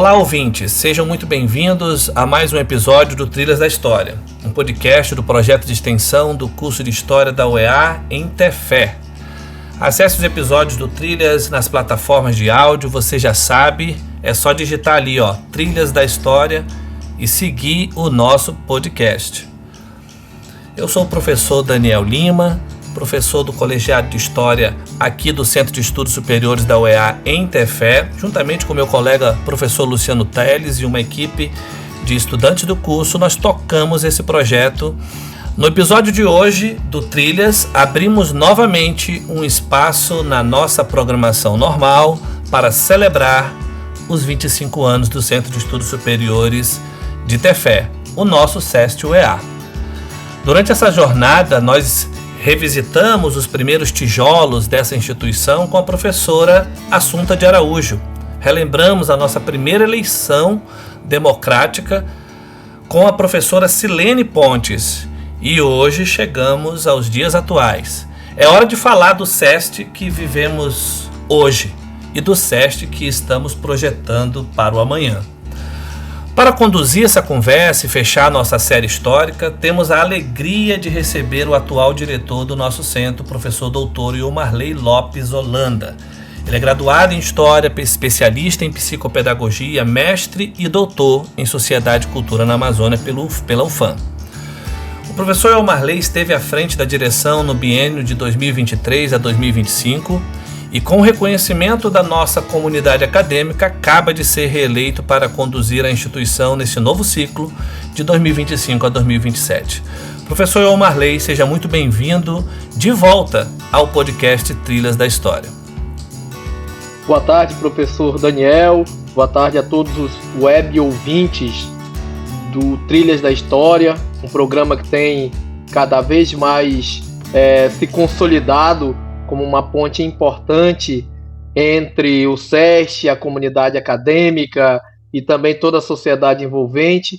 Olá, ouvintes! Sejam muito bem-vindos a mais um episódio do Trilhas da História, um podcast do projeto de extensão do curso de História da UEA em Tefé. Acesse os episódios do Trilhas nas plataformas de áudio, você já sabe, é só digitar ali, Trilhas da História e seguir o nosso podcast. Eu sou o professor Daniel Lima, professor do Colegiado de História aqui do Centro de Estudos Superiores da UEA em Tefé, juntamente com meu colega professor Luciano Teles e uma equipe de estudantes do curso, nós tocamos esse projeto. No episódio de hoje do Trilhas, abrimos novamente um espaço na nossa programação normal para celebrar os 25 anos do Centro de Estudos Superiores de Tefé, o nosso SEST-UEA. Durante essa jornada, nós revisitamos os primeiros tijolos dessa instituição com a professora Assunta de Araújo. Relembramos a nossa primeira eleição democrática com a professora Silene Pontes. E hoje chegamos aos dias atuais. É hora de falar do SEST que vivemos hoje e do SEST que estamos projetando para o amanhã. Para conduzir essa conversa e fechar nossa série histórica, temos a alegria de receber o atual diretor do nosso centro, o professor doutor Iomarley Lopes Holanda. Ele é graduado em História, especialista em Psicopedagogia, mestre e doutor em Sociedade e Cultura na Amazônia pela UFAM. O professor Iomarley esteve à frente da direção no biênio de 2023 a 2025 e, com o reconhecimento da nossa comunidade acadêmica, acaba de ser reeleito para conduzir a instituição nesse novo ciclo de 2025 a 2027. Professor Iomarley, seja muito bem-vindo de volta ao podcast Trilhas da História. Boa tarde, professor Daniel. Boa tarde a todos os web ouvintes do Trilhas da História, um programa que tem cada vez mais se consolidado como uma ponte importante entre o SEST, a comunidade acadêmica e também toda a sociedade envolvente.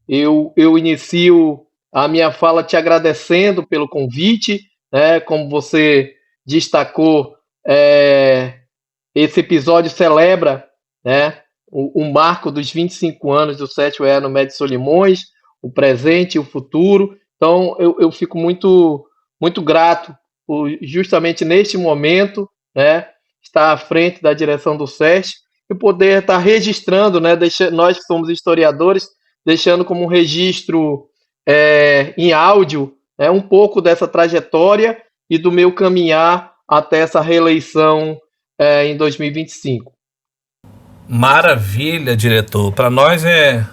Eu inicio a minha fala te agradecendo pelo convite, como você destacou, esse episódio celebra, o marco dos 25 anos do SEST-UEA no Médio Solimões, o presente e o futuro. Então, eu fico muito, muito grato por, justamente neste momento, estar à frente da direção do SEST e poder estar registrando, nós que somos historiadores, deixando como um registro em áudio, um pouco dessa trajetória e do meu caminhar até essa reeleição em 2025. Maravilha, diretor. Para nós é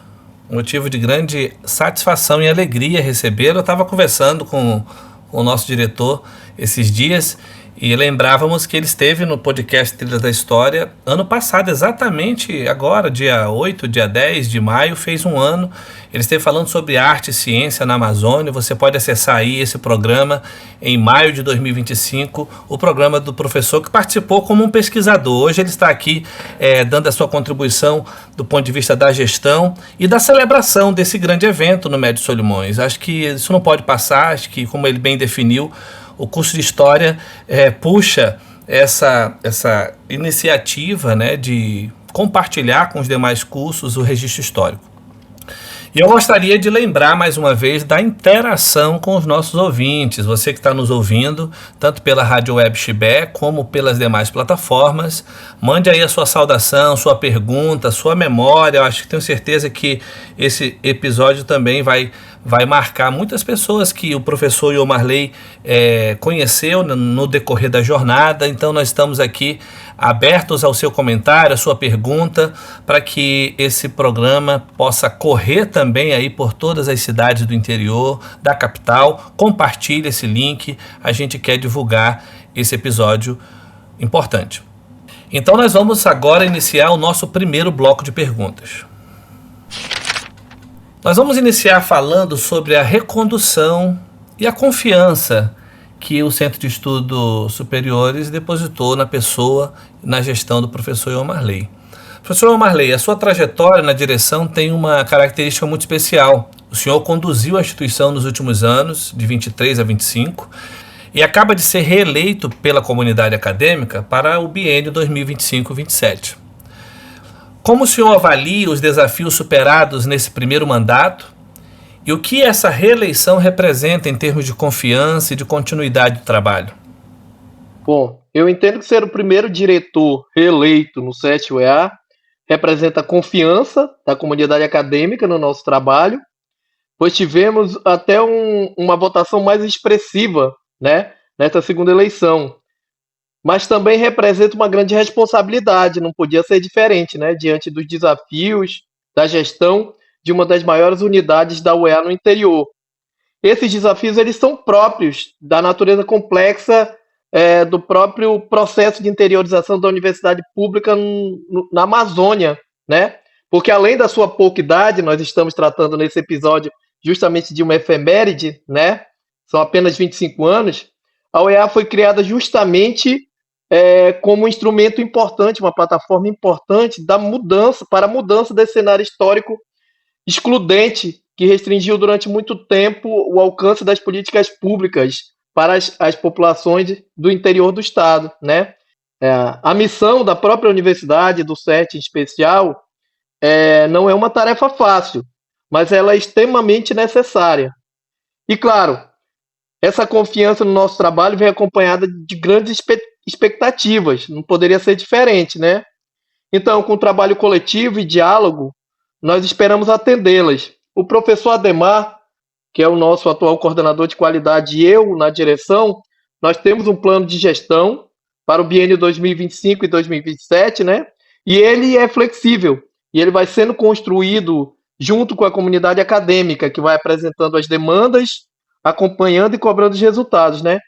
motivo de grande satisfação e alegria recebê-lo. Eu estava conversando com o nosso diretor esses dias e lembrávamos que ele esteve no podcast Trilhas da História ano passado, exatamente agora, dia 8, dia 10 de maio, fez um ano. Ele esteve falando sobre arte e ciência na Amazônia. Você pode acessar aí esse programa em maio de 2025, o programa do professor que participou como um pesquisador. Hoje ele está aqui dando a sua contribuição do ponto de vista da gestão e da celebração desse grande evento no Médio Solimões. Acho que isso não pode passar, acho que, como ele bem definiu, o curso de História puxa essa iniciativa de compartilhar com os demais cursos o registro histórico. E eu gostaria de lembrar mais uma vez da interação com os nossos ouvintes. Você que está nos ouvindo, tanto pela Rádio Web Chibé como pelas demais plataformas, mande aí a sua saudação, sua pergunta, sua memória. Eu tenho certeza que esse episódio também vai marcar muitas pessoas que o professor Iomarley conheceu no decorrer da jornada. Então nós estamos aqui abertos ao seu comentário, à sua pergunta, para que esse programa possa correr também aí por todas as cidades do interior, da capital. Compartilhe esse link, a gente quer divulgar esse episódio importante. Então nós vamos agora iniciar o nosso primeiro bloco de perguntas. Nós vamos iniciar falando sobre a recondução e a confiança que o Centro de Estudos Superiores depositou na pessoa e na gestão do professor Iomarley. Professor Iomarley, a sua trajetória na direção tem uma característica muito especial. O senhor conduziu a instituição nos últimos anos, de 23 a 25, e acaba de ser reeleito pela comunidade acadêmica para o biênio 2025-27. Como o senhor avalia os desafios superados nesse primeiro mandato e o que essa reeleição representa em termos de confiança e de continuidade do trabalho? Bom, eu entendo que ser o primeiro diretor reeleito no SESC-UEA representa a confiança da comunidade acadêmica no nosso trabalho, pois tivemos até uma votação mais expressiva, né, nessa segunda eleição. Mas também representa uma grande responsabilidade, não podia ser diferente, né, diante dos desafios da gestão de uma das maiores unidades da UEA no interior. Esses desafios eles são próprios da natureza complexa do próprio processo de interiorização da universidade pública na Amazônia, né? Porque além da sua pouca idade, nós estamos tratando nesse episódio justamente de uma efeméride, né? São apenas 25 anos. A UEA foi criada justamente como um instrumento importante, uma plataforma importante da mudança, para a mudança desse cenário histórico excludente que restringiu durante muito tempo o alcance das políticas públicas para as populações do interior do estado, né? A missão da própria universidade, do CET em especial, não é uma tarefa fácil, mas ela é extremamente necessária. E claro, essa confiança no nosso trabalho vem acompanhada de grandes expectativas, não poderia ser diferente, né? Então, com trabalho coletivo e diálogo, nós esperamos atendê-las. O professor Ademar, que é o nosso atual coordenador de qualidade, e eu na direção, nós temos um plano de gestão para o biênio 2025 e 2027, né? E ele é flexível, e ele vai sendo construído junto com a comunidade acadêmica, que vai apresentando as demandas, acompanhando e cobrando os resultados, né?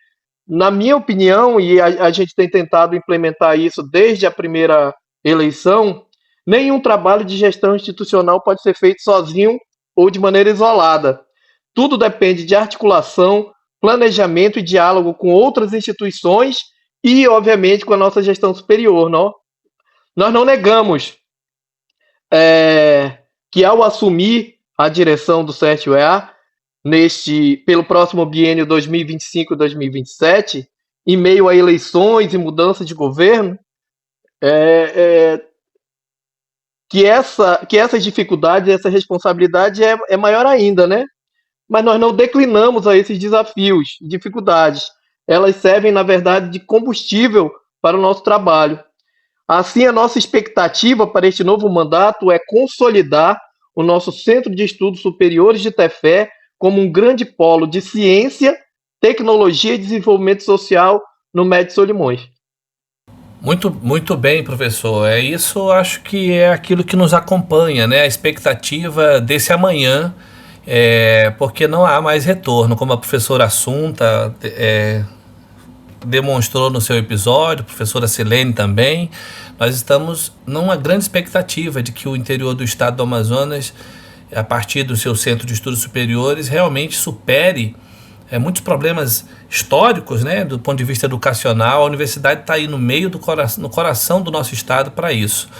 Na minha opinião, e a gente tem tentado implementar isso desde a primeira eleição, nenhum trabalho de gestão institucional pode ser feito sozinho ou de maneira isolada. Tudo depende de articulação, planejamento e diálogo com outras instituições e, obviamente, com a nossa gestão superior. Não? Nós não negamos que, ao assumir a direção do SESC-UEA, pelo próximo biênio 2025-2027, em meio a eleições e mudança de governo, que essas dificuldades, essa responsabilidade é maior ainda, né? Mas nós não declinamos a esses desafios, dificuldades. Elas servem, na verdade, de combustível para o nosso trabalho. Assim, a nossa expectativa para este novo mandato é consolidar o nosso Centro de Estudos Superiores de Tefé como um grande polo de ciência, tecnologia e desenvolvimento social no Médio Solimões. Muito, muito bem, professor. Isso, acho que é aquilo que nos acompanha, né? A expectativa desse amanhã, porque não há mais retorno, como a professora Assunta demonstrou no seu episódio, a professora Silene também. Nós estamos numa grande expectativa de que o interior do estado do Amazonas, a partir do seu centro de estudos superiores, realmente supere muitos problemas históricos, né, do ponto de vista educacional. A universidade está aí no meio no coração do nosso estado para isso.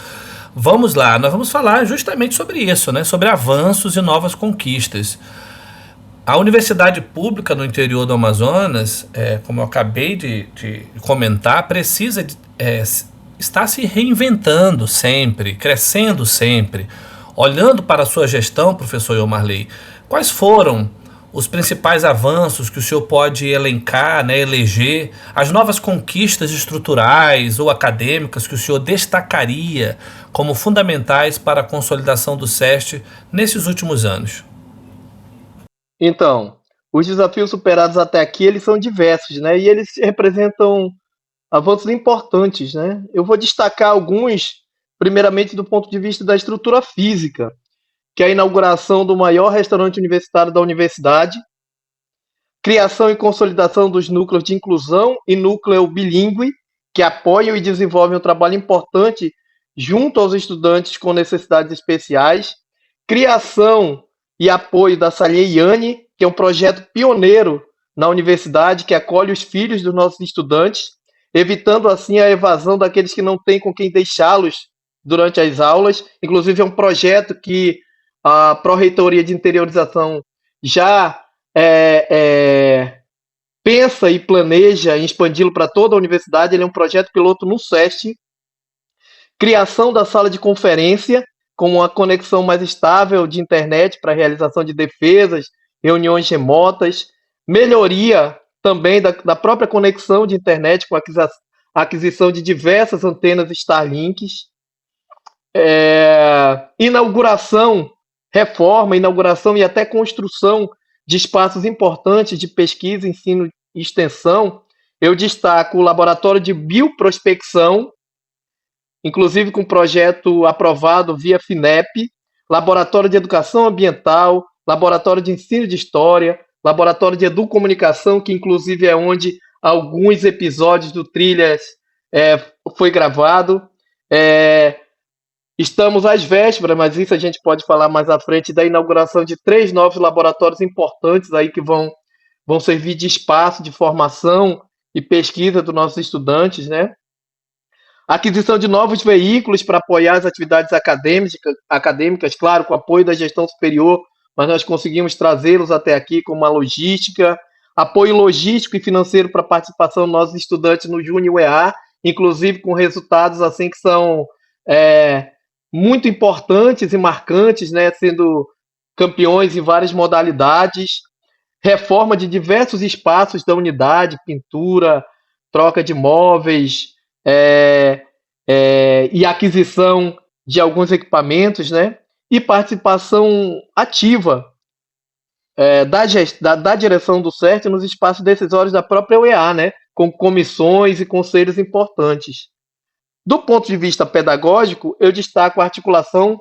Vamos lá, nós vamos falar justamente sobre isso, né, sobre avanços e novas conquistas. A universidade pública no interior do Amazonas, como eu acabei de comentar, precisa estar se reinventando sempre, crescendo sempre. Olhando para a sua gestão, professor Iomarley, quais foram os principais avanços que o senhor pode elencar, né, eleger, as novas conquistas estruturais ou acadêmicas que o senhor destacaria como fundamentais para a consolidação do SESC nesses últimos anos? Então, os desafios superados até aqui, eles são diversos, né, e eles representam avanços importantes, né. Eu vou destacar alguns, primeiramente do ponto de vista da estrutura física, que é a inauguração do maior restaurante universitário da universidade, criação e consolidação dos núcleos de inclusão e núcleo bilíngue, que apoiam e desenvolvem um trabalho importante junto aos estudantes com necessidades especiais, criação e apoio da Salieiane, que é um projeto pioneiro na universidade que acolhe os filhos dos nossos estudantes, evitando assim a evasão daqueles que não têm com quem deixá-los durante as aulas. Inclusive é um projeto que a Pró-Reitoria de Interiorização já pensa e planeja em expandi-lo para toda a universidade. Ele é um projeto piloto no SESC. criação da sala de conferência com uma conexão mais estável de internet para realização de defesas, reuniões remotas, melhoria também da própria conexão de internet com a aquisição de diversas antenas Starlinks, inauguração, reforma, inauguração e até construção de espaços importantes de pesquisa, ensino e extensão. Eu destaco o Laboratório de Bioprospecção, inclusive com projeto aprovado via FINEP, Laboratório de Educação Ambiental, Laboratório de Ensino de História, Laboratório de Educomunicação, que inclusive é onde alguns episódios do Trilhas foi gravado. Estamos às vésperas, mas isso a gente pode falar mais à frente, da inauguração de 3 novos laboratórios importantes aí que vão servir de espaço de formação e pesquisa dos nossos estudantes, né? Aquisição de novos veículos para apoiar as atividades acadêmicas, claro, com apoio da gestão superior, mas nós conseguimos trazê-los até aqui com uma logística, apoio logístico e financeiro para a participação dos nossos estudantes no Júnior UEA, inclusive com resultados assim que são muito importantes e marcantes, né, sendo campeões em várias modalidades, reforma de diversos espaços da unidade, pintura, troca de móveis, e aquisição de alguns equipamentos, né, e participação ativa da direção do CERT nos espaços decisórios da própria UEA, né, com comissões e conselhos importantes. Do ponto de vista pedagógico, eu destaco a articulação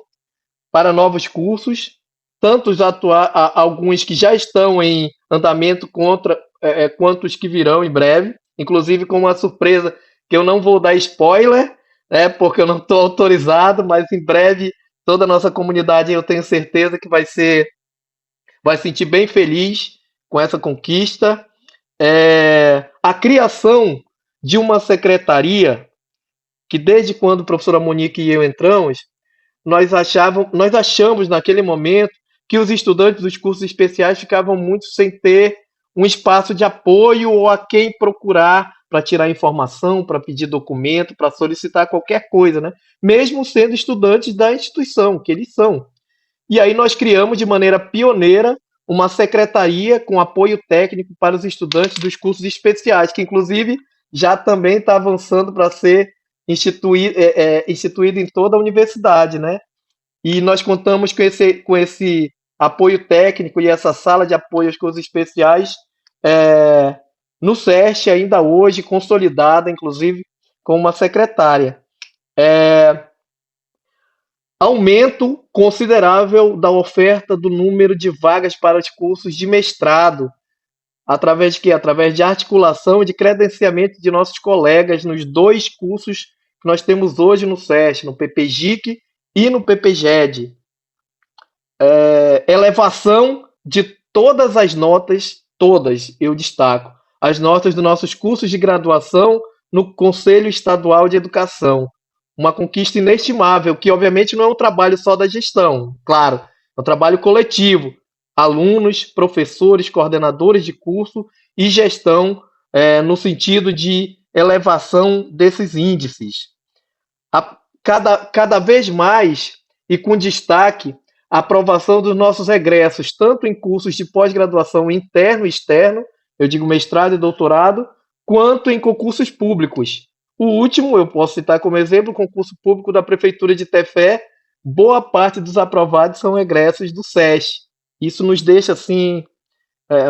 para novos cursos, tanto alguns que já estão em andamento quanto os que virão em breve, inclusive com uma surpresa que eu não vou dar spoiler, porque eu não estou autorizado, mas em breve toda a nossa comunidade, eu tenho certeza que vai se sentir bem feliz com essa conquista. A criação de uma secretaria que desde quando a professora Monique e eu entramos, nós achamos naquele momento que os estudantes dos cursos especiais ficavam muito sem ter um espaço de apoio ou a quem procurar para tirar informação, para pedir documento, para solicitar qualquer coisa, né? Mesmo sendo estudantes da instituição, que eles são. E aí nós criamos de maneira pioneira uma secretaria com apoio técnico para os estudantes dos cursos especiais, que inclusive já também está avançando para ser instituído em toda a universidade, né? E nós contamos com esse apoio técnico e essa sala de apoio aos cursos especiais no SESC ainda hoje, consolidada, inclusive, com uma secretária. Aumento considerável da oferta do número de vagas para os cursos de mestrado, através de quê? Através de articulação e de credenciamento de nossos colegas nos 2 cursos que nós temos hoje no SESC, no PPGIC e no PPGED. Elevação de todas as notas, todas, eu destaco, as notas dos nossos cursos de graduação no Conselho Estadual de Educação. Uma conquista inestimável, que obviamente não é um trabalho só da gestão, claro, é um trabalho coletivo. Alunos, professores, coordenadores de curso e gestão no sentido de elevação desses índices. Cada vez mais, e com destaque, a aprovação dos nossos egressos, tanto em cursos de pós-graduação interno e externo, eu digo mestrado e doutorado, quanto em concursos públicos. O último, eu posso citar como exemplo, o concurso público da Prefeitura de Tefé, boa parte dos aprovados são egressos do SESC. Isso nos deixa, assim,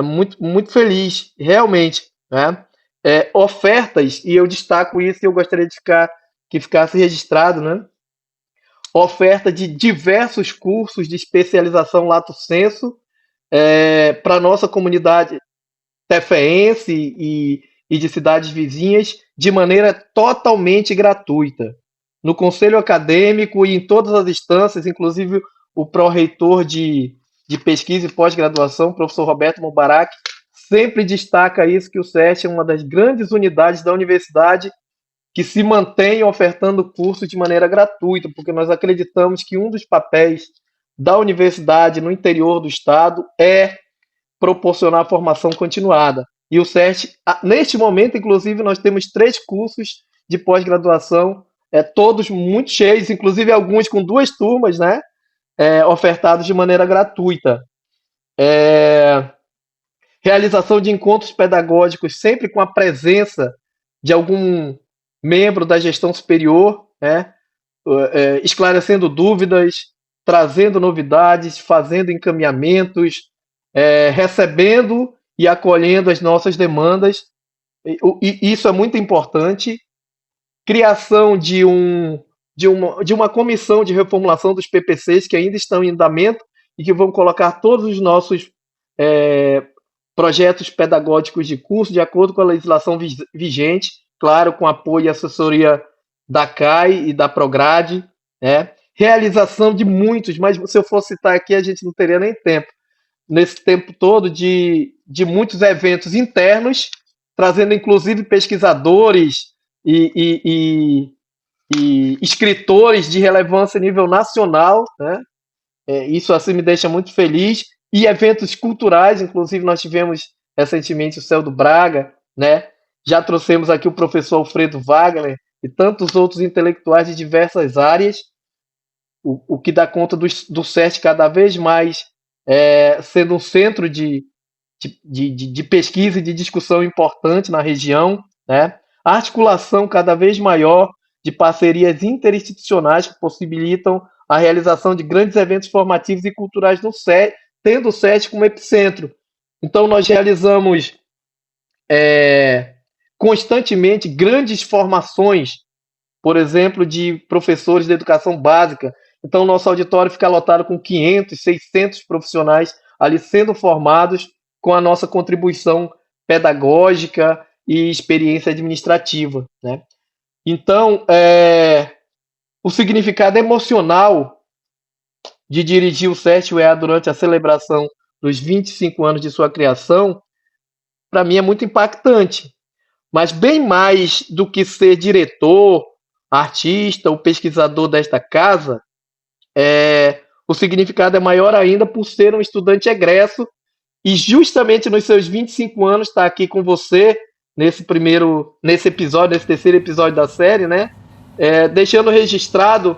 muito, muito feliz, realmente, né? Ofertas, e eu destaco isso e eu gostaria de que ficasse registrado, né? Oferta de diversos cursos de especialização lato sensu para a nossa comunidade tefeense e de cidades vizinhas, de maneira totalmente gratuita. No conselho acadêmico e em todas as instâncias, inclusive o pró-reitor de pesquisa e pós-graduação, o professor Roberto Mubarak, sempre destaca isso, que o SESC é uma das grandes unidades da universidade que se mantém ofertando cursos de maneira gratuita, porque nós acreditamos que um dos papéis da universidade no interior do estado é proporcionar formação continuada. E o SESC, neste momento, inclusive, nós temos 3 cursos de pós-graduação todos muito cheios, inclusive alguns com 2 turmas, né? Ofertados de maneira gratuita. Realização de encontros pedagógicos sempre com a presença de algum membro da gestão superior, né? Esclarecendo dúvidas, trazendo novidades, fazendo encaminhamentos, recebendo e acolhendo as nossas demandas. E isso é muito importante. Criação de uma comissão de reformulação dos PPCs que ainda estão em andamento e que vão colocar todos os nossos projetos pedagógicos de curso de acordo com a legislação vigente, claro, com apoio e assessoria da CAI e da Prograde, né? Realização de muitos, mas se eu for citar aqui a gente não teria nem tempo, nesse tempo todo de muitos eventos internos, trazendo inclusive pesquisadores e escritores de relevância a nível nacional, né? Isso assim me deixa muito feliz. E eventos culturais, inclusive nós tivemos recentemente o Céu do Braga, né? Já trouxemos aqui o professor Alfredo Wagner e tantos outros intelectuais de diversas áreas, o que dá conta do SEST cada vez mais sendo um centro de pesquisa e de discussão importante na região, né? A articulação cada vez maior de parcerias interinstitucionais que possibilitam a realização de grandes eventos formativos e culturais no SEST, tendo o SEST como epicentro. Então, nós realizamos constantemente grandes formações, por exemplo, de professores de educação básica. Então, nosso auditório fica lotado com 500, 600 profissionais ali sendo formados com a nossa contribuição pedagógica e experiência administrativa, né? Então, o significado emocional de dirigir o SEST UEA durante a celebração dos 25 anos de sua criação, para mim é muito impactante. Mas bem mais do que ser diretor, artista ou pesquisador desta casa, o significado é maior ainda por ser um estudante egresso e justamente nos seus 25 anos estar aqui com você nesse terceiro episódio da série, né? Deixando registrado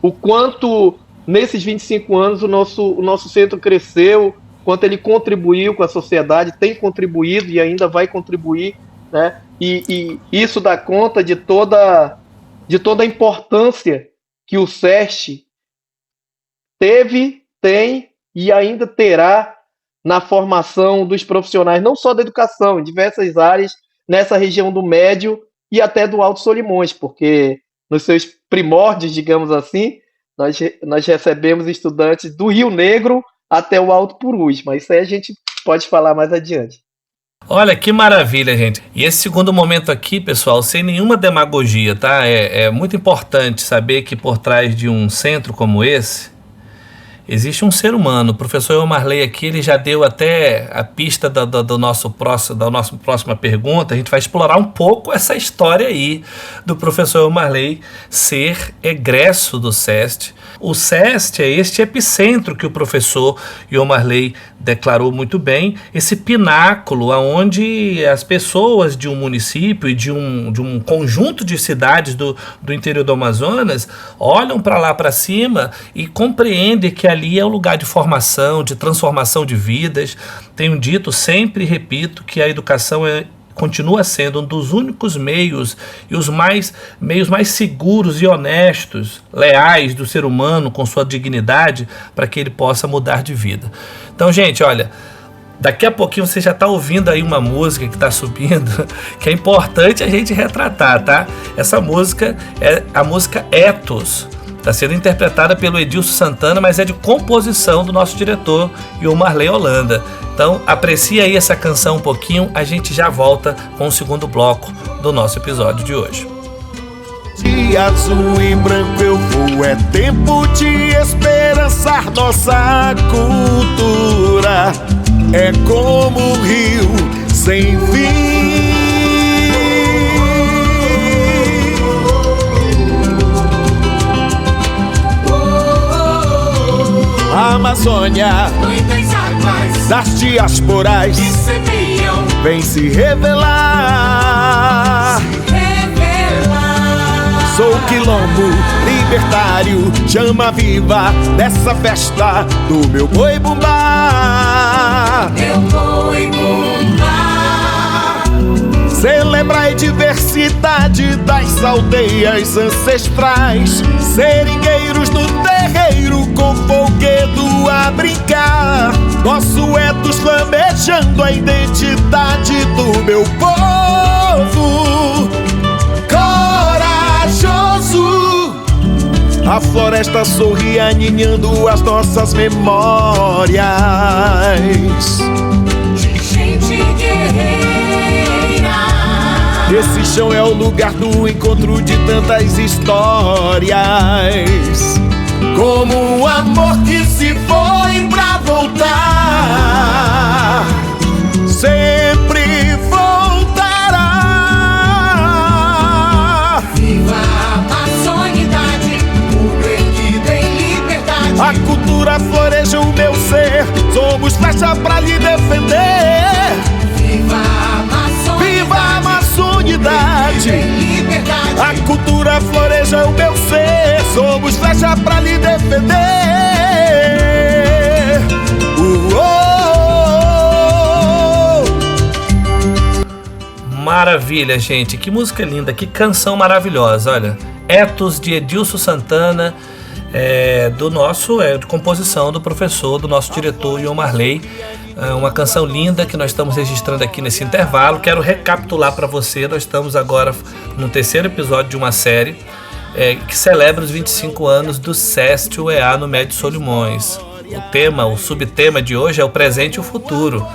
o quanto nesses 25 anos o nosso centro cresceu, quanto ele contribuiu com a sociedade, tem contribuído e ainda vai contribuir, né? E isso dá conta de toda a importância que o SEST teve, tem e ainda terá na formação dos profissionais, não só da educação, em diversas áreas, nessa região do Médio e até do Alto Solimões, porque nos seus primórdios, digamos assim, nós recebemos estudantes do Rio Negro até o Alto Purus, mas isso aí a gente pode falar mais adiante. Olha que maravilha, gente. E esse segundo momento aqui, pessoal, sem nenhuma demagogia, tá? É muito importante saber que por trás de um centro como esse existe um ser humano. O professor Marley aqui, ele já deu até a pista da nossa próxima pergunta. A gente vai explorar um pouco essa história aí do professor Marley ser egresso do SEST. O SEST é este epicentro que o professor Marley declarou muito bem, esse pináculo onde as pessoas de um município e de um conjunto de cidades do interior do Amazonas olham para lá para cima e compreendem que ali é o lugar de formação, de transformação de vidas. Tenho dito sempre e repito que a educação continua sendo um dos únicos meios e os meios mais seguros e honestos, leais do ser humano com sua dignidade para que ele possa mudar de vida. Então, gente, olha, daqui a pouquinho você já está ouvindo aí uma música que está subindo, que é importante a gente retratar, tá? Essa música é a música Ethos. Está sendo interpretada pelo Edilson Santana, mas é de composição do nosso diretor, Marley Holanda. Então, aprecie aí essa canção um pouquinho, a gente já volta com o segundo bloco do nosso episódio de hoje. De azul e branco eu vou, é tempo de esperançar nossa cultura. É como um rio sem fim. A Amazônia das diasporas vem se revelar. Sou quilombo libertário, chama viva dessa festa do meu boi bumbá. Meu boi bumbá. Celebrai diversidade das aldeias ancestrais, seringueiros no terreiro com folguedo a brincar. Nosso ethos flamejando a identidade do meu povo corajoso. A floresta sorri aninhando as nossas memórias. Gente guerreira. Esse chão é o lugar do encontro de tantas histórias. Como um amor que se foi pra voltar, sempre voltará. Viva a maçonidade, o erguido em liberdade. A cultura floreja o meu ser, somos flecha pra lhe defender. Viva a maçonidade, Viva a maçonidade. em liberdade. A cultura floreja o meu ser, somos flecha pra lhe defender. Maravilha, gente, que música linda, que canção maravilhosa. Olha, Ethos de Edilson Santana, do nosso, de composição do professor, do nosso diretor Ion Marley. Uma canção linda que nós estamos registrando aqui nesse intervalo. Quero recapitular para você, nós estamos agora no terceiro episódio de uma série que celebra os 25 anos do SEST UEA no Médio Solimões. O subtema de hoje é o presente e o futuro,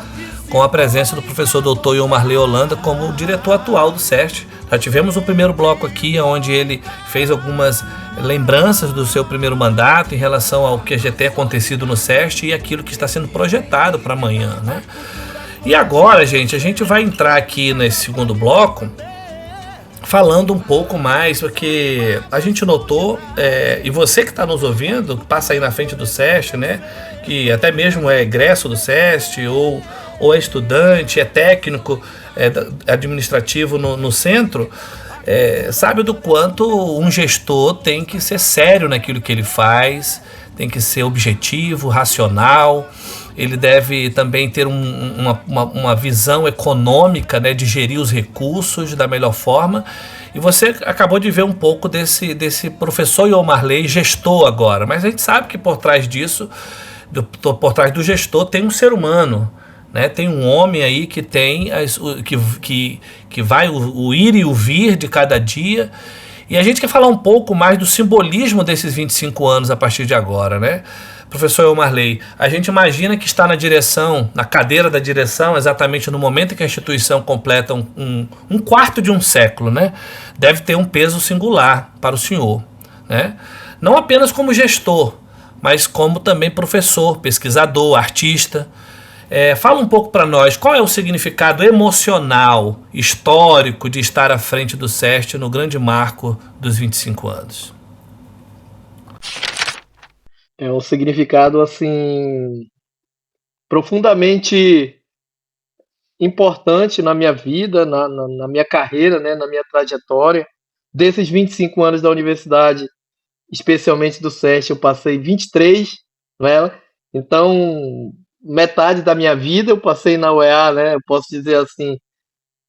com a presença do professor Dr. Ion Marley Holanda como diretor atual do SEST. Já tivemos o primeiro bloco aqui, onde ele fez algumas lembranças do seu primeiro mandato em relação ao que já tem acontecido no SEST e aquilo que está sendo projetado para amanhã, né? E agora, gente, a gente vai entrar aqui nesse segundo bloco falando um pouco mais, porque a gente notou, e você que está nos ouvindo, que passa aí na frente do SEST, né, que até mesmo é egresso do SEST, ou é estudante, é técnico administrativo no centro, sabe do quanto um gestor tem que ser sério naquilo que ele faz, tem que ser objetivo, racional. Ele deve também ter uma visão econômica, né, de gerir os recursos da melhor forma. E você acabou de ver um pouco desse professor Ion Marley, gestor agora. Mas a gente sabe que por trás disso, por trás do gestor, tem um ser humano, né? Tem um homem aí que tem que vai o ir e o vir de cada dia. E a gente quer falar um pouco mais do simbolismo desses 25 anos a partir de agora, né? Professor Ion Marley, a gente imagina que está na cadeira da direção, exatamente no momento em que a instituição completa um quarto de um século, né? Deve ter um peso singular para o senhor, né? Não apenas como gestor, mas como também professor, pesquisador, artista. Fala um pouco para nós, qual é o significado emocional, histórico de estar à frente do SEST no grande marco dos 25 anos? É um significado, assim, profundamente importante na minha vida, na minha carreira, né, na minha trajetória. Desses 25 anos da universidade, especialmente do SEST, eu passei 23, né? Então, metade da minha vida eu passei na UEA, né? Eu posso dizer assim.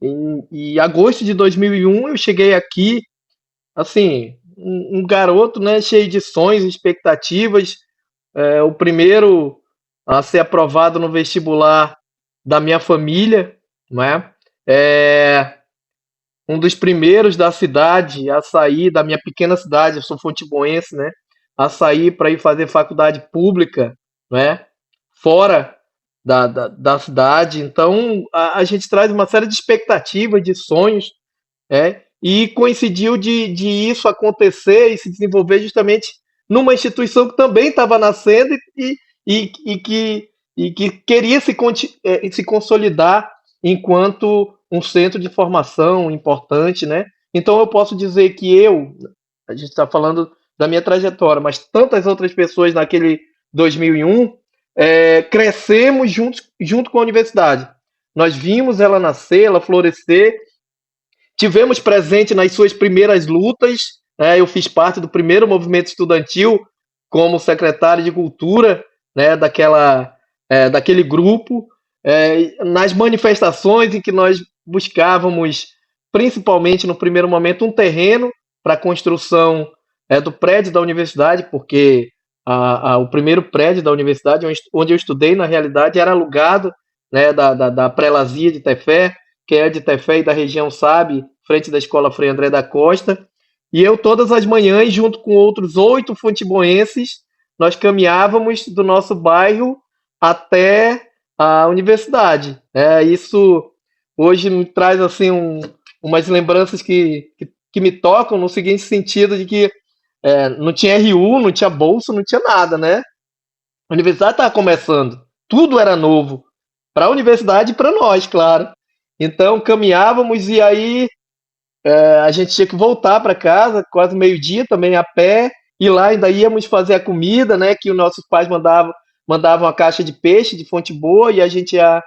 Em agosto de 2001, eu cheguei aqui, assim, um garoto, né, cheio de sonhos, expectativas, o primeiro a ser aprovado no vestibular da minha família, né? Um dos primeiros da cidade a sair, da minha pequena cidade, eu sou fontiboense, né? A sair para ir fazer faculdade pública, né? Fora da cidade. Então, a gente traz uma série de expectativas, de sonhos, e coincidiu de isso acontecer e se desenvolver justamente numa instituição que também estava nascendo e que queria se consolidar enquanto um centro de formação importante, né? Então eu posso dizer que a gente está falando da minha trajetória, mas tantas outras pessoas naquele 2001 crescemos junto com a universidade. Nós vimos ela nascer, ela florescer, tivemos presente nas suas primeiras lutas, né? Eu fiz parte do primeiro movimento estudantil como secretário de cultura, né, daquele grupo, nas manifestações em que nós buscávamos, principalmente no primeiro momento, um terreno para a construção do prédio da universidade, porque o primeiro prédio da universidade, onde eu estudei, na realidade, era alugado, né, da Prelazia de Tefé, que é de Tefé e da região sabe, frente da Escola Frei André da Costa. E eu, todas as manhãs, junto com outros 8 fontiboenses, nós caminhávamos do nosso bairro até a universidade. Isso hoje me traz assim umas lembranças que me tocam no seguinte sentido de que não tinha RU, não tinha bolsa, não tinha nada, né? A universidade estava começando, tudo era novo para a universidade e para nós, claro. Então caminhávamos e aí a gente tinha que voltar para casa, quase meio-dia também a pé, e lá ainda íamos fazer a comida, né? Que os nossos pais mandavam a caixa de peixe de Fonte Boa e a gente ia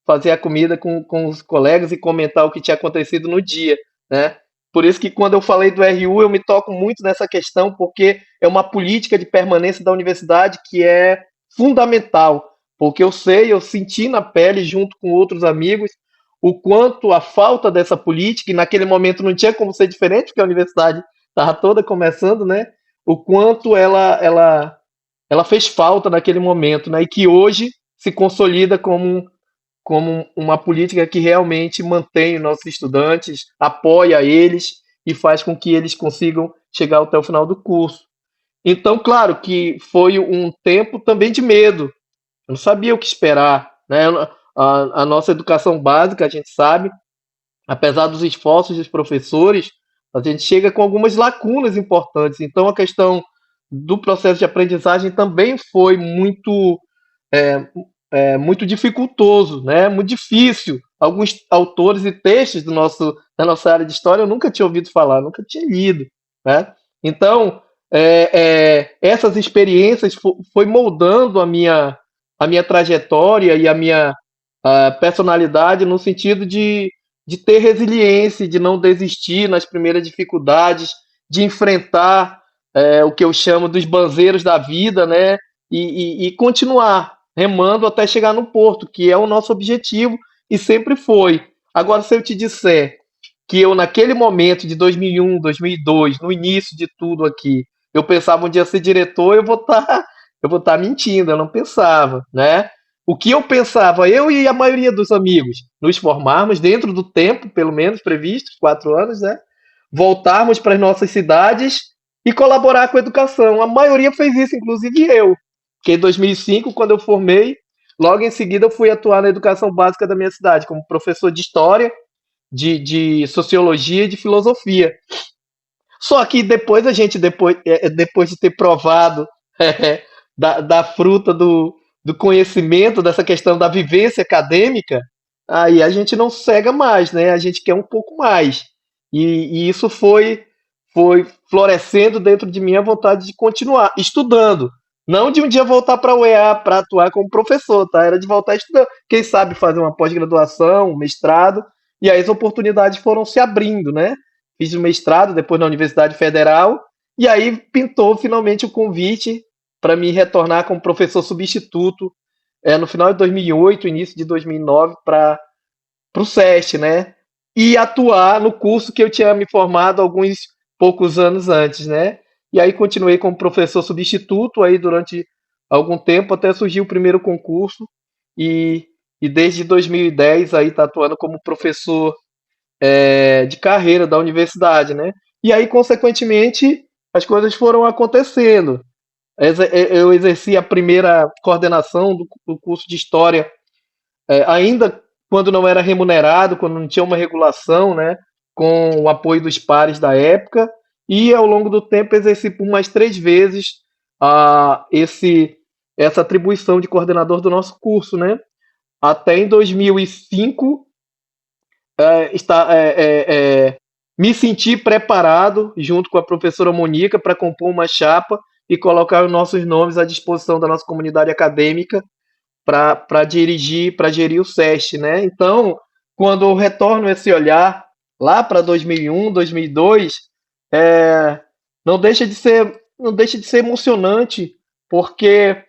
fazer a comida com os colegas e comentar o que tinha acontecido no dia, né? Por isso que quando eu falei do RU, eu me toco muito nessa questão, porque é uma política de permanência da universidade que é fundamental, porque eu senti na pele, junto com outros amigos, o quanto a falta dessa política, e naquele momento não tinha como ser diferente, porque a universidade estava toda começando, né? O quanto ela fez falta naquele momento, né? E que hoje se consolida como uma política que realmente mantém os nossos estudantes, apoia eles e faz com que eles consigam chegar até o final do curso. Então, claro que foi um tempo também de medo. Eu não sabia o que esperar, né? A nossa educação básica, a gente sabe, apesar dos esforços dos professores, a gente chega com algumas lacunas importantes. Então, a questão do processo de aprendizagem também foi é, muito dificultoso, né? Muito difícil. Alguns autores e textos da nossa área de história eu nunca tinha ouvido falar, nunca tinha lido, né? Então, essas experiências foi moldando a minha trajetória e a minha personalidade no sentido de ter resiliência, de não desistir nas primeiras dificuldades, de enfrentar o que eu chamo dos banzeiros da vida, né? E continuar remando até chegar no porto, que é o nosso objetivo e sempre foi. Agora, se eu te disser que eu, naquele momento de 2001, 2002, no início de tudo aqui, eu pensava um dia ser diretor, eu vou estar mentindo, eu não pensava, né? O que eu pensava, eu e a maioria dos amigos, nos formarmos dentro do tempo, pelo menos previsto, 4 anos, né? Voltarmos para as nossas cidades e colaborar com a educação. A maioria fez isso, inclusive eu. Porque em 2005, quando eu formei, logo em seguida eu fui atuar na educação básica da minha cidade, como professor de história, de sociologia e de filosofia. Só que depois depois de ter provado da fruta do conhecimento, dessa questão da vivência acadêmica, aí a gente não cega mais, né? A gente quer um pouco mais. E isso foi florescendo dentro de mim a vontade de continuar estudando. Não de um dia voltar para a UEA para atuar como professor, tá? Era de voltar estudando. Quem sabe fazer uma pós-graduação, um mestrado, e aí as oportunidades foram se abrindo, né? Fiz o mestrado, depois na Universidade Federal, e aí pintou finalmente o convite para me retornar como professor substituto no final de 2008, início de 2009, para o SESC, né? E atuar no curso que eu tinha me formado alguns poucos anos antes, né? E aí continuei como professor substituto aí durante algum tempo, até surgiu o primeiro concurso, e desde 2010 aí está atuando como professor de carreira da universidade, né? E aí, consequentemente, as coisas foram acontecendo. Eu exerci a primeira coordenação do curso de História, ainda quando não era remunerado, quando não tinha uma regulação, né? Com o apoio dos pares da época, e ao longo do tempo exerci por mais 3 vezes essa atribuição de coordenador do nosso curso, né? Até em 2005 me senti preparado, junto com a professora Monica, para compor uma chapa e colocar os nossos nomes à disposição da nossa comunidade acadêmica para gerir o SESC, né? Então, quando eu retorno esse olhar lá para 2001, 2002, não deixa de ser emocionante, porque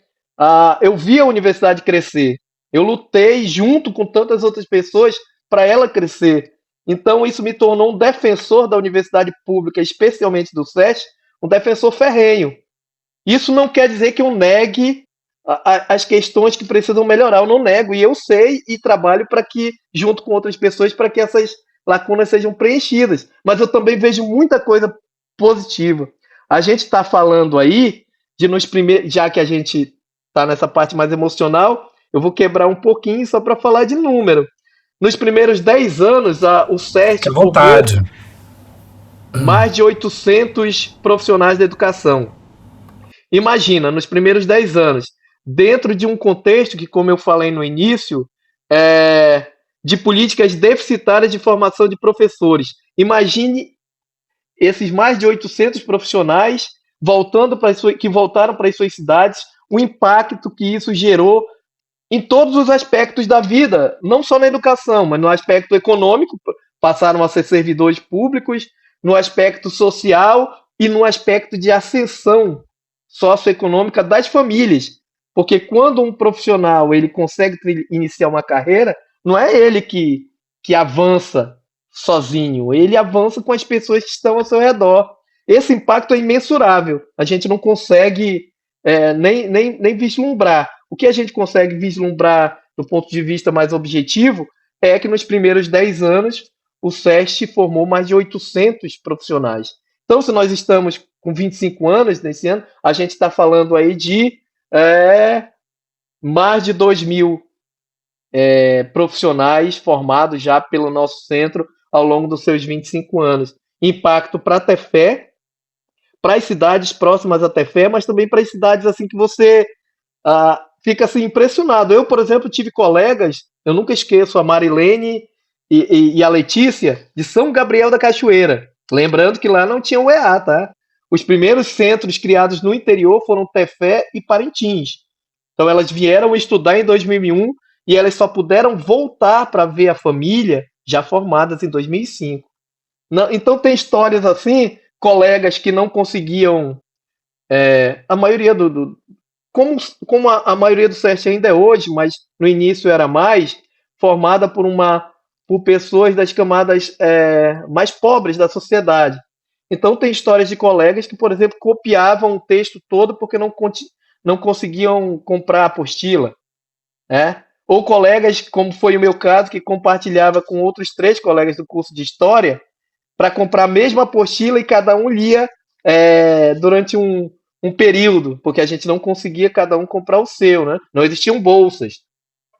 eu vi a universidade crescer. Eu lutei junto com tantas outras pessoas para ela crescer. Então, isso me tornou um defensor da universidade pública, especialmente do SESC, um defensor ferrenho. Isso não quer dizer que eu negue as questões que precisam melhorar. Eu não nego, e eu sei e trabalho para que, junto com outras pessoas, para que essas lacunas sejam preenchidas. Mas eu também vejo muita coisa positiva. A gente está falando aí de nos primeiros, já que a gente está nessa parte mais emocional, eu vou quebrar um pouquinho só para falar de número. Nos primeiros 10 anos, o SESC Fique à formou vontade. mais de 800 profissionais da educação. Imagina, nos primeiros 10 anos, dentro de um contexto que, como eu falei no início, de políticas deficitárias de formação de professores. Imagine esses mais de 800 profissionais que voltaram para as suas cidades, o impacto que isso gerou em todos os aspectos da vida, não só na educação, mas no aspecto econômico, passaram a ser servidores públicos, no aspecto social e no aspecto de ascensão socioeconômica das famílias. Porque quando um profissional ele consegue iniciar uma carreira, não é ele que avança sozinho, ele avança com as pessoas que estão ao seu redor. Esse impacto é imensurável, a gente não consegue nem vislumbrar. O que a gente consegue vislumbrar do ponto de vista mais objetivo é que nos primeiros 10 anos o SESC formou mais de 800 profissionais. Então, se nós estamos com 25 anos nesse ano, a gente está falando aí de mais de 2.000 profissionais formados já pelo nosso centro ao longo dos seus 25 anos. Impacto para a Tefé, para as cidades próximas à Tefé, mas também para as cidades assim que você fica assim impressionado. Eu, por exemplo, tive colegas, eu nunca esqueço a Marilene e a Letícia, de São Gabriel da Cachoeira. Lembrando que lá não tinha o EA, tá? Os primeiros centros criados no interior foram Tefé e Parintins. Então elas vieram estudar em 2001 e elas só puderam voltar para ver a família já formadas em 2005. Então tem histórias assim, colegas que não conseguiam, a maioria como a maioria do SESC ainda é hoje, mas no início era mais, formada por pessoas das camadas mais pobres da sociedade. Então tem histórias de colegas que, por exemplo, copiavam o texto todo porque não conseguiam comprar a apostila. Ou colegas, como foi o meu caso, que compartilhava com outros 3 colegas do curso de História para comprar a mesma apostila e cada um lia durante um período, porque a gente não conseguia cada um comprar o seu, né? Não existiam bolsas.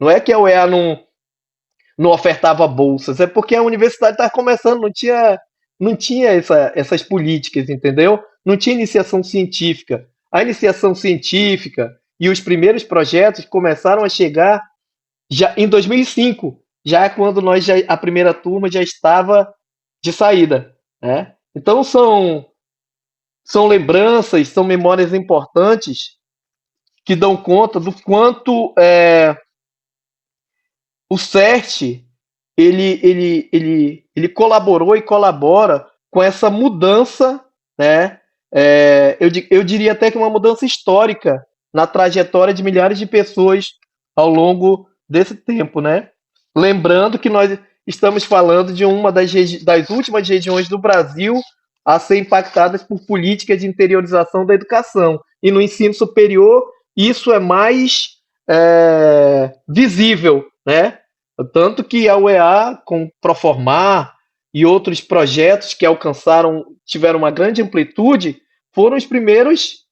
Não é que a UEA não ofertava bolsas, é porque a universidade estava começando, não tinha essas políticas, entendeu? Não tinha iniciação científica. A iniciação científica e os primeiros projetos começaram a chegar já em 2005, já quando a primeira turma já estava de saída, né? Então são lembranças, são memórias importantes que dão conta do quanto o CERT ele colaborou e colabora com essa mudança, né? Eu diria até que uma mudança histórica na trajetória de milhares de pessoas ao longo desse tempo, né? Lembrando que nós estamos falando de uma das últimas regiões do Brasil a ser impactadas por políticas de interiorização da educação. E no ensino superior, isso é mais visível, né? Tanto que a UEA, com Proformar e outros projetos que tiveram uma grande amplitude, foram os primeiros,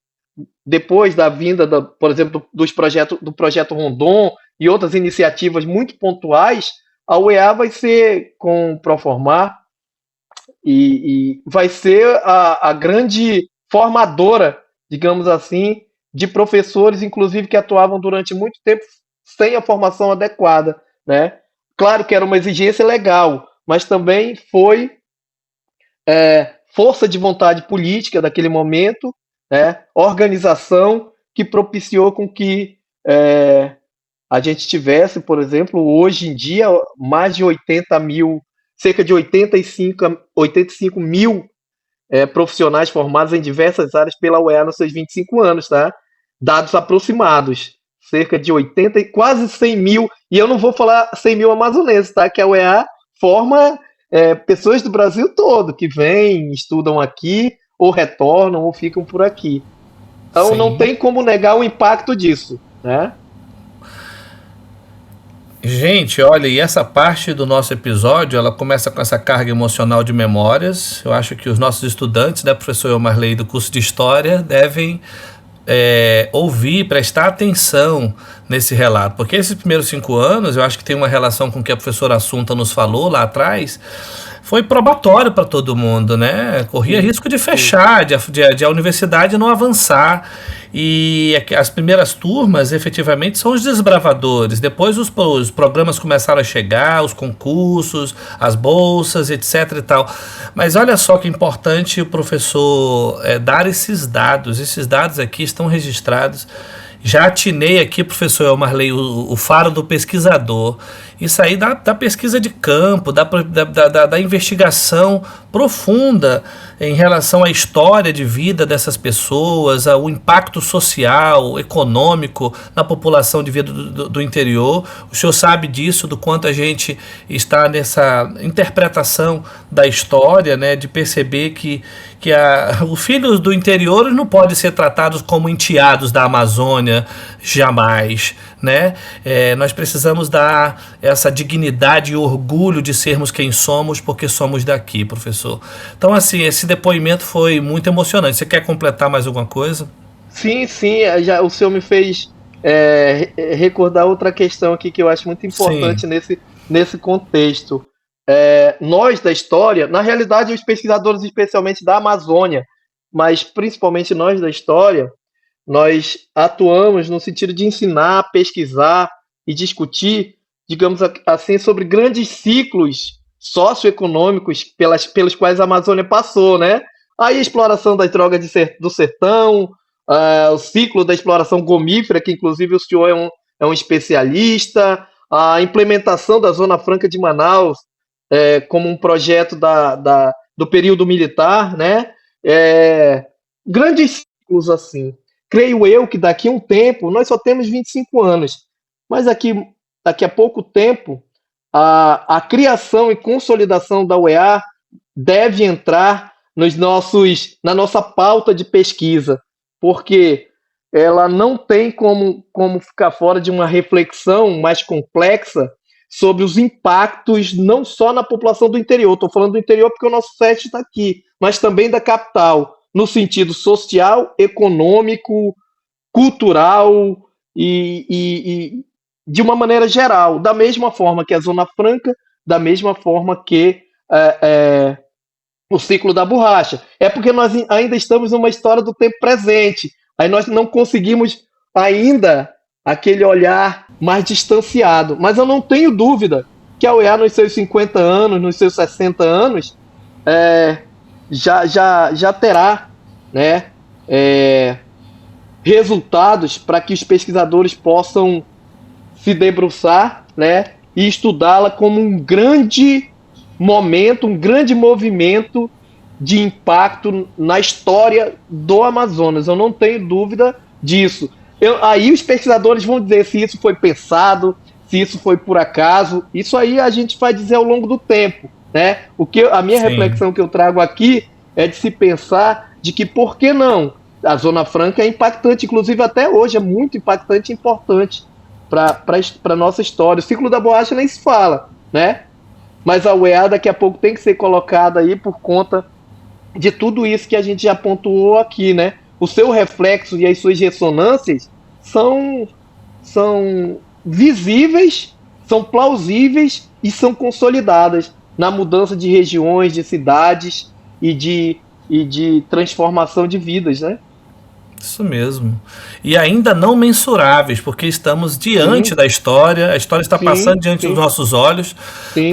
depois da vinda, por exemplo, do projeto Rondon e outras iniciativas muito pontuais, a UEA vai ser, com Proformar, e vai ser a grande formadora, digamos assim, de professores, inclusive, que atuavam durante muito tempo sem a formação adequada, né? Claro que era uma exigência legal, mas também foi força de vontade política daquele momento, né? Organização que propiciou com que a gente tivesse, por exemplo, hoje em dia, mais de 80 mil, cerca de 85 mil profissionais formados em diversas áreas pela UEA nos seus 25 anos, tá? Dados aproximados, cerca de 80 e quase 100 mil, e eu não vou falar 100 mil amazonenses, tá? Que a UEA forma pessoas do Brasil todo, que vêm, estudam aqui, ou retornam, ou ficam por aqui. Então Sim. não tem como negar o impacto disso, né? Gente, olha, e essa parte do nosso episódio, ela começa com essa carga emocional de memórias. Eu acho que os nossos estudantes, né, professor Elmarley, do curso de História, devem ouvir, prestar atenção nesse relato, porque esses primeiros 5 anos, eu acho que tem uma relação com o que a professora Assunta nos falou lá atrás, foi probatório para todo mundo, né? Corria risco de fechar, de a universidade não avançar. E as primeiras turmas, efetivamente, são os desbravadores. Depois os programas começaram a chegar, os concursos, as bolsas, etc. e tal. Mas olha só que importante o professor dar esses dados. Esses dados aqui estão registrados. Já atinei aqui, professor Elmarley, o faro do pesquisador. Isso aí da pesquisa de campo, da investigação profunda em relação à história de vida dessas pessoas, ao impacto social, econômico na população de vida do interior. O senhor sabe disso, do quanto a gente está nessa interpretação da história, né, de perceber que os filhos do interior não podem ser tratados como enteados da Amazônia, jamais, né? Nós precisamos dar essa dignidade e orgulho de sermos quem somos, porque somos daqui, professor. Então, assim, esse depoimento foi muito emocionante. Você quer completar mais alguma coisa? Sim, já o senhor me fez recordar outra questão aqui que eu acho muito importante nesse contexto. Nós da história, na realidade os pesquisadores especialmente da Amazônia, mas principalmente nós da história, nós atuamos no sentido de ensinar, pesquisar e discutir, digamos assim, sobre grandes ciclos socioeconômicos pelos quais a Amazônia passou, né? Aí a exploração das drogas do sertão, o ciclo da exploração gomífera, que inclusive o senhor é um especialista, a implementação da Zona Franca de Manaus como um projeto do período militar, né? Grandes ciclos assim. Creio eu que daqui a um tempo, nós só temos 25 anos, mas daqui a pouco tempo, a criação e consolidação da UEA deve entrar na nossa pauta de pesquisa, porque ela não tem como ficar fora de uma reflexão mais complexa sobre os impactos não só na população do interior, estou falando do interior porque o nosso set está aqui, mas também da capital, no sentido social, econômico, cultural e de uma maneira geral, da mesma forma que a Zona Franca, da mesma forma que o ciclo da borracha. É porque nós ainda estamos numa história do tempo presente, aí nós não conseguimos ainda aquele olhar mais distanciado, mas eu não tenho dúvida que a UEA nos seus 50 anos, nos seus 60 anos, já terá, né, resultados para que os pesquisadores possam se debruçar, né, e estudá-la como um grande momento, um grande movimento de impacto na história do Amazonas. Eu não tenho dúvida disso. Aí os pesquisadores vão dizer se isso foi pensado, se isso foi por acaso. Isso aí a gente vai dizer ao longo do tempo, né? A minha reflexão que eu trago aqui é de se pensar de que por que não? A Zona Franca é impactante, inclusive até hoje é muito impactante e importante para a nossa história. O ciclo da borracha nem se fala, né? Mas a UEA daqui a pouco tem que ser colocada aí por conta de tudo isso que a gente já pontuou aqui, né? O seu reflexo e as suas ressonâncias são visíveis, são plausíveis e são consolidadas na mudança de regiões, de cidades e de transformação de vidas, né? Isso mesmo. E ainda não mensuráveis, porque estamos diante da história, a história está passando diante dos nossos olhos.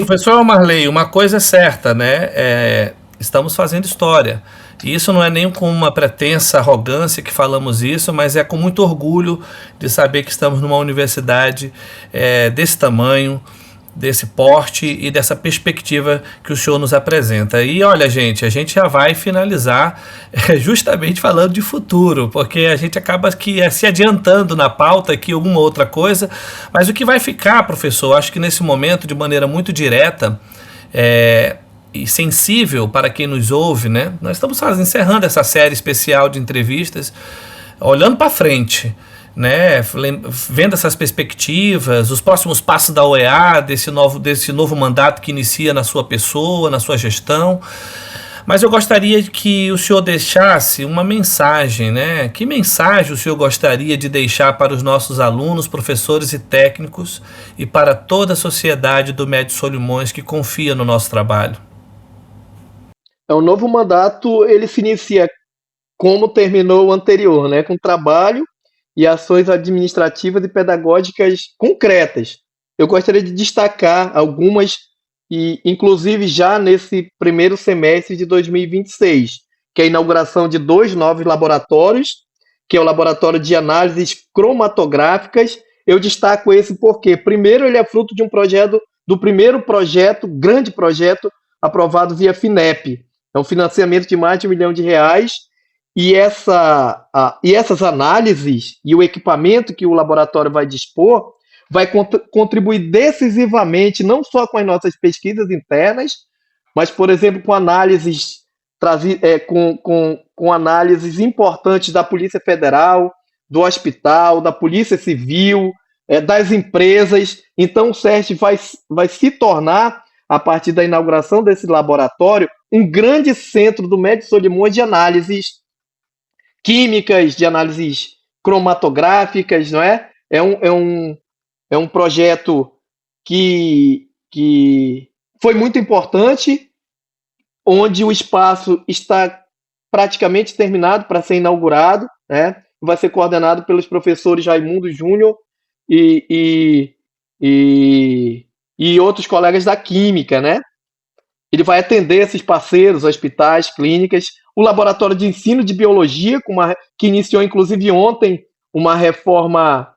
Professor Elmarley, uma coisa é certa, né? Estamos fazendo história. E isso não é nem com uma pretensa arrogância que falamos isso, mas é com muito orgulho de saber que estamos numa universidade desse tamanho, desse porte e dessa perspectiva que o senhor nos apresenta. E olha, gente, a gente já vai finalizar justamente falando de futuro, porque a gente acaba se adiantando na pauta aqui alguma outra coisa, mas o que vai ficar, professor, acho que nesse momento, de maneira muito direta e sensível para quem nos ouve, né? Nós estamos encerrando essa série especial de entrevistas, olhando para frente, né, vendo essas perspectivas, os próximos passos da OEA, desse novo mandato que inicia na sua pessoa, na sua gestão. Mas eu gostaria que o senhor deixasse uma mensagem, né? Que mensagem o senhor gostaria de deixar para os nossos alunos, professores e técnicos e para toda a sociedade do Médio Solimões que confia no nosso trabalho? O novo mandato, ele se inicia como terminou o anterior, né? Com trabalho e ações administrativas e pedagógicas concretas. Eu gostaria de destacar algumas, e inclusive já nesse primeiro semestre de 2026, que é a inauguração de 2 novos laboratórios, que é o Laboratório de Análises Cromatográficas. Eu destaco esse porque, primeiro, ele é fruto de do primeiro projeto, grande projeto, aprovado via FINEP. É um financiamento de mais de R$1 milhão, e essas análises e o equipamento que o laboratório vai dispor vai contribuir decisivamente não só com as nossas pesquisas internas, mas, por exemplo, com análises com análises importantes da Polícia Federal, do hospital, da Polícia Civil, das empresas. Então, o CERJ vai se tornar, a partir da inauguração desse laboratório, um grande centro do Médio Solimões de análises químicas, de análises cromatográficas, não é? É um projeto que foi muito importante, onde o espaço está praticamente terminado para ser inaugurado, né? Vai ser coordenado pelos professores Raimundo Júnior e outros colegas da Química, né? Ele vai atender esses parceiros, hospitais, clínicas, o Laboratório de Ensino de Biologia, que iniciou, inclusive, ontem, uma reforma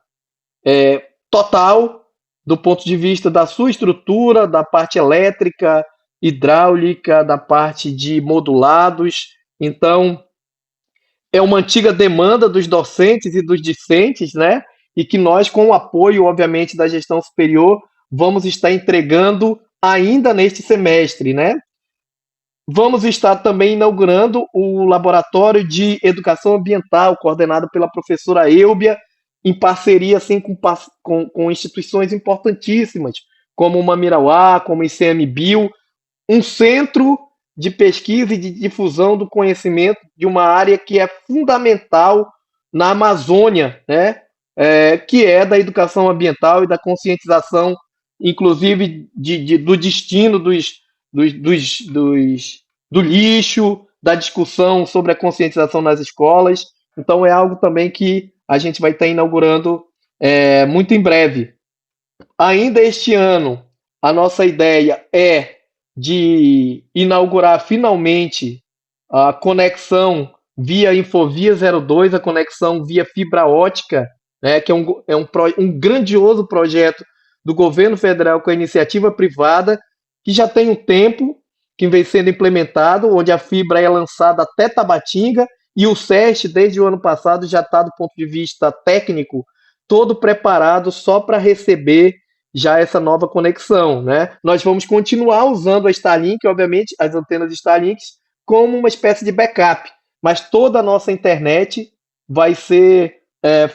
total do ponto de vista da sua estrutura, da parte elétrica, hidráulica, da parte de modulados. Então, é uma antiga demanda dos docentes e dos discentes, né? E que nós, com o apoio, obviamente, da gestão superior, vamos estar entregando ainda neste semestre, né? Vamos estar também inaugurando o Laboratório de Educação Ambiental, coordenado pela professora Eubia, em parceria assim, com instituições importantíssimas, como o Mamirauá, como o ICMBio, um centro de pesquisa e de difusão do conhecimento de uma área que é fundamental na Amazônia, né? Que é da educação ambiental e da conscientização, inclusive do destino do lixo, da discussão sobre a conscientização nas escolas. Então é algo também que a gente vai estar inaugurando muito em breve. Ainda este ano, a nossa ideia é de inaugurar finalmente a conexão via Infovia 02, a conexão via fibra ótica, né, que é um grandioso projeto do governo federal com a iniciativa privada, que já tem um tempo que vem sendo implementado, onde a fibra é lançada até Tabatinga, e o CERJ, desde o ano passado, já está, do ponto de vista técnico, todo preparado só para receber já essa nova conexão, né? Nós vamos continuar usando a Starlink, obviamente, as antenas Starlink, como uma espécie de backup, mas toda a nossa internet vai ser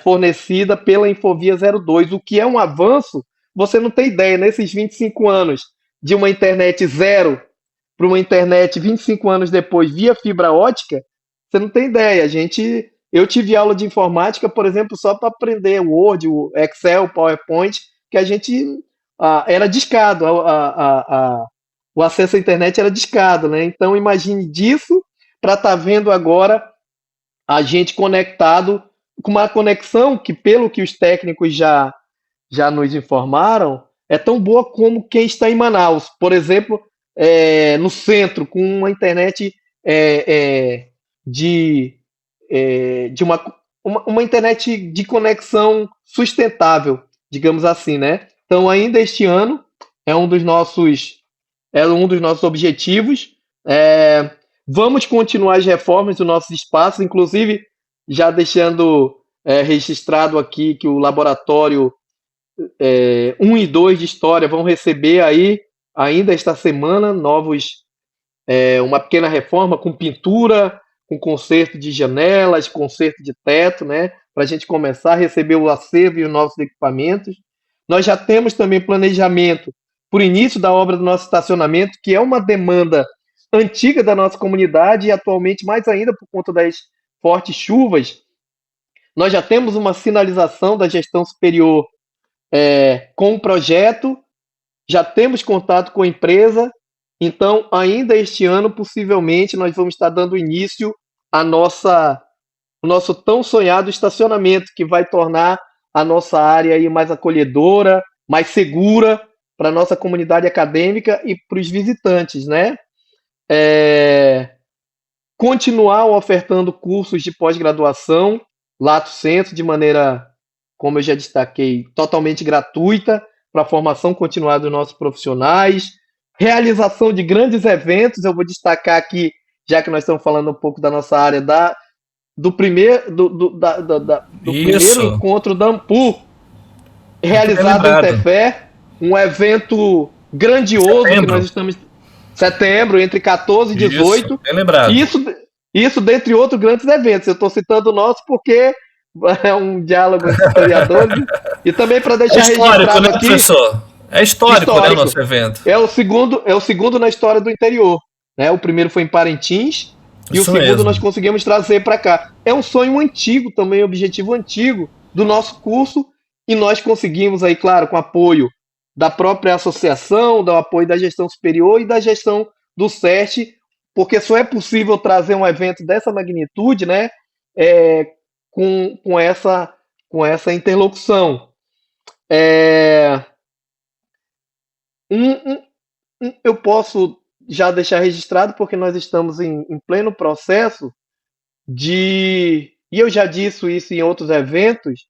fornecida pela Infovia 02, o que é um avanço. Você não tem ideia, nesses 25 anos, de uma internet zero para uma internet 25 anos depois via fibra ótica, você não tem ideia. Eu tive aula de informática, por exemplo, só para aprender Word, o Excel, PowerPoint, que a gente era discado, o acesso à internet era discado, né? Então imagine disso para estar vendo agora a gente conectado com uma conexão que, pelo que os técnicos já nos informaram, é tão boa como quem está em Manaus, por exemplo, no centro, com uma internet de uma internet de conexão sustentável, digamos assim, né? Então, ainda este ano, é um dos nossos objetivos. Vamos continuar as reformas dos nossos espaços, inclusive já deixando registrado aqui que o laboratório 1 e 2 de História vão receber aí, ainda esta semana, uma pequena reforma com pintura, com conserto de janelas, conserto de teto, né, para a gente começar a receber o acervo e os novos equipamentos. Nós já temos também planejamento por início da obra do nosso estacionamento, que é uma demanda antiga da nossa comunidade e atualmente mais ainda por conta das fortes chuvas. Nós já temos uma sinalização da gestão superior com o projeto, já temos contato com a empresa, então ainda este ano possivelmente nós vamos estar dando início o nosso tão sonhado estacionamento, que vai tornar a nossa área aí mais acolhedora, mais segura para a nossa comunidade acadêmica e para os visitantes, né? Continuar ofertando cursos de pós-graduação, lato sensu, de maneira, como eu já destaquei, totalmente gratuita, para a formação continuada dos nossos profissionais, realização de grandes eventos. Eu vou destacar aqui, já que nós estamos falando um pouco da nossa área, do primeiro encontro da AMPU, realizado em Tefé, um evento grandioso que nós estamos setembro, entre 14 e 18. Bem lembrado. Isso dentre outros grandes eventos. Eu estou citando o nosso porque é um diálogo entre historiadores. E também para deixar registrado aqui... Professor? É histórico, né, o nosso evento. É o segundo na história do interior. Né? O primeiro foi em Parintins e o segundo nós conseguimos trazer para cá. É um sonho antigo também, objetivo antigo do nosso curso, e nós conseguimos aí, claro, com apoio da própria associação, do apoio da gestão superior e da gestão do SESC, porque só é possível trazer um evento dessa magnitude, né, com essa interlocução. Eu posso já deixar registrado, porque nós estamos em pleno processo e eu já disse isso em outros eventos,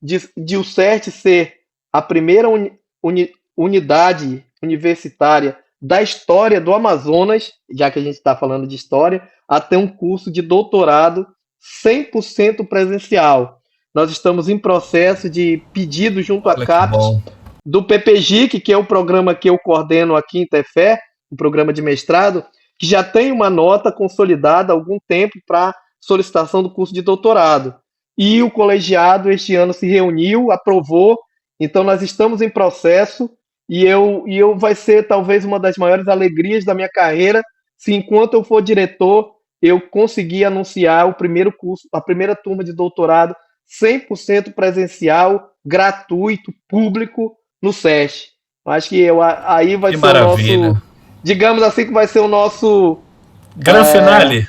de o CERT ser a primeira unidade universitária da história do Amazonas, já que a gente está falando de história, a ter um curso de doutorado 100% presencial. Nós estamos em processo de pedido junto à CAPES do PPGIC, que é o programa que eu coordeno aqui em Tefé, um programa de mestrado, que já tem uma nota consolidada há algum tempo para solicitação do curso de doutorado. E o colegiado este ano se reuniu, aprovou, então nós estamos em processo, e vai ser talvez uma das maiores alegrias da minha carreira, se enquanto eu for diretor, eu conseguir anunciar o primeiro curso, a primeira turma de doutorado 100% presencial, gratuito, público, no SESC. Acho que aí vai ser maravilha. O nosso, digamos assim, que vai ser o nosso... Gran finale.